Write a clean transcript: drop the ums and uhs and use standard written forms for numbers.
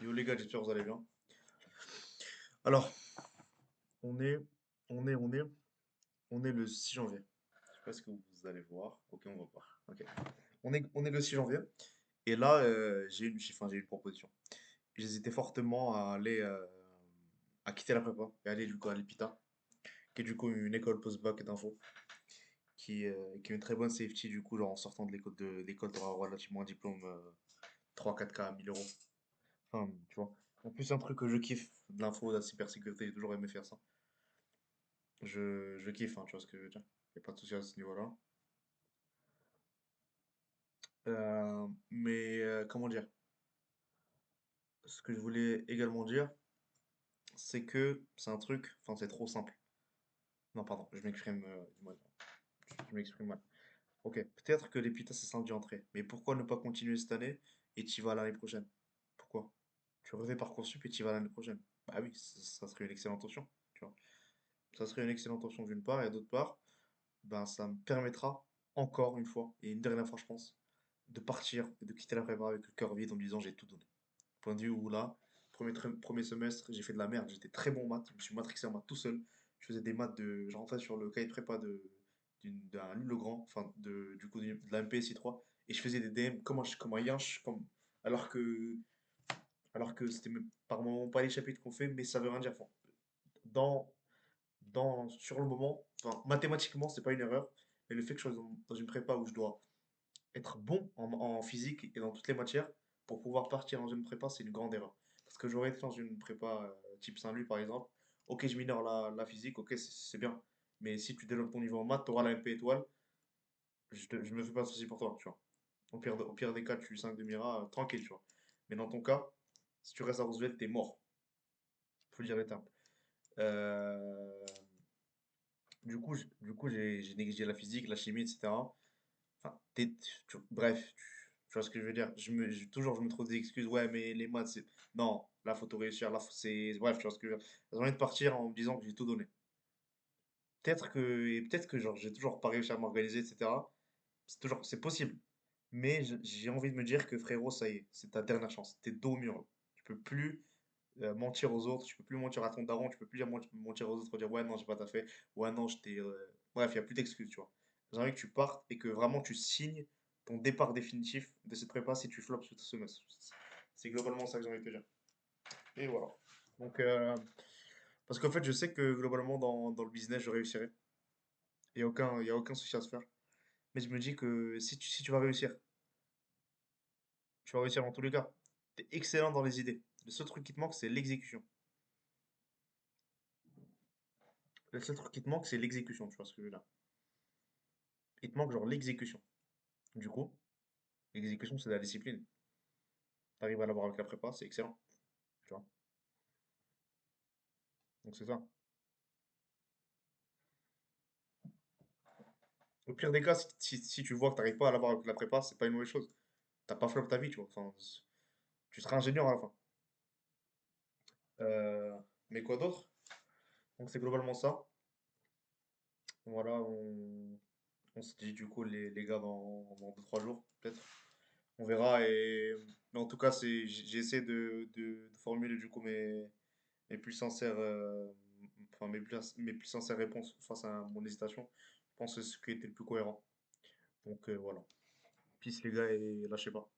Yo les gars, j'espère que vous allez bien. Alors, on est, on est, on est le 6 janvier. Je sais pas ce que vous allez voir. Ok, on va voir. Ok. On est le 6 janvier. Et là, j'ai une proposition. J'hésitais fortement à aller, à quitter la prépa et aller du coup à l'EPITA, qui est du coup une école post-bac d'info, qui est une très bonne safety du coup, genre en sortant de l'école, tu auras relativement un diplôme 3-4K à 1000 euros. Enfin, tu vois. En plus, c'est un truc que je kiffe, de l'info, de la cybersécurité, j'ai toujours aimé faire ça. Je kiffe, hein, tu vois ce que je veux dire. Y a pas de souci à ce niveau-là. Comment dire? Ce que je voulais également dire, c'est que c'est un truc, enfin c'est trop simple. Non, pardon, je m'exprime mal. Je m'exprime mal. Ok, peut-être que l'EPITA c'est simple d'y entrer, mais pourquoi ne pas continuer cette année et t'y vas l'année prochaine? Pourquoi? Tu refais Parcoursup et t'y vas l'année prochaine. Bah oui, ça serait une excellente option, tu vois. Ça serait une excellente option d'une part, et d'autre part, ben, ça me permettra, encore une fois, et une dernière fois, je pense, de partir et de quitter la prépa avec le cœur vide en me disant j'ai tout donné. Point de vue où là, premier semestre, j'ai fait de la merde, j'étais très bon en maths, je me suis matrixé en maths tout seul. Je faisais des maths de. Je rentrais sur le cahier de prépa d'un Legrand, enfin du coup de la MPSI 3, et je faisais des DM comme un yinche, alors que c'était même par moments pas les chapitres qu'on fait, mais ça veut rien dire. Enfin, dans, sur le moment, enfin, mathématiquement, c'est pas une erreur, mais le fait que je sois dans une prépa où je dois être bon en physique et dans toutes les matières pour pouvoir partir dans une prépa, c'est une grande erreur. Parce que j'aurais été dans une prépa type Saint-Louis, par exemple. Ok, je minore la physique, ok, c'est bien. Mais si tu développes ton niveau en maths, tu auras la MP étoile. Je me fais pas de soucis pour toi, tu vois. Au pire des cas, tu 5 de Mira, tranquille, tu vois. Mais dans ton cas, si tu restes à Roosevelt, t'es mort. Faut le dire les termes. Euh, du coup, j'ai négligé la physique, la chimie, etc. Enfin, bref, tu vois ce que je veux dire. Toujours, je me trouve des excuses. Ouais, mais les maths, c'est. Non, là, faut tout réussir. Là, c'est. Bref, tu vois ce que je veux dire. J'ai envie de partir en me disant que j'ai tout donné. Et peut-être que genre, j'ai toujours pas réussi à m'organiser, etc. C'est possible. Mais j'ai envie de me dire que frérot, ça y est, c'est ta dernière chance. T'es dos au mur, là. Tu peux plus mentir aux autres, tu peux plus mentir à ton daron, tu peux plus mentir aux autres, dire ouais, non, j'ai pas fait, ouais, non, j'étais. Bref, il n'y a plus d'excuses, tu vois. J'ai envie que tu partes et que vraiment tu signes ton départ définitif de cette prépa si tu flops ce semestre. C'est globalement ça que j'ai envie de te dire. Et voilà. Donc, parce qu'en fait, je sais que globalement, dans le business, je réussirai. Il y a aucun souci à se faire. Mais je me dis que si tu vas réussir, tu vas réussir dans tous les cas. Tu es excellent dans les idées. Le seul truc qui te manque, c'est l'exécution. Le seul truc qui te manque, c'est l'exécution, tu vois ce que je veux dire. Il te manque genre l'exécution. Du coup, l'exécution, c'est de la discipline. Tu arrives à l'avoir avec la prépa, c'est excellent. Tu vois. Donc c'est ça. Au pire des cas, si tu vois que tu n'arrives pas à l'avoir avec la prépa, c'est pas une mauvaise chose. T'as pas flop ta vie, tu vois. Enfin, tu seras ingénieur à la fin. Euh, mais quoi d'autre? Donc c'est globalement ça. Voilà, on se dit du coup les gars dans 2-3 jours, peut-être. On verra. Mais en tout cas, j'ai essayé de formuler du coup mes plus sincères, enfin, mes plus sincères réponses face à mon hésitation. Je pense que c'est ce qui était le plus cohérent. Donc voilà. Peace les gars et lâchez pas.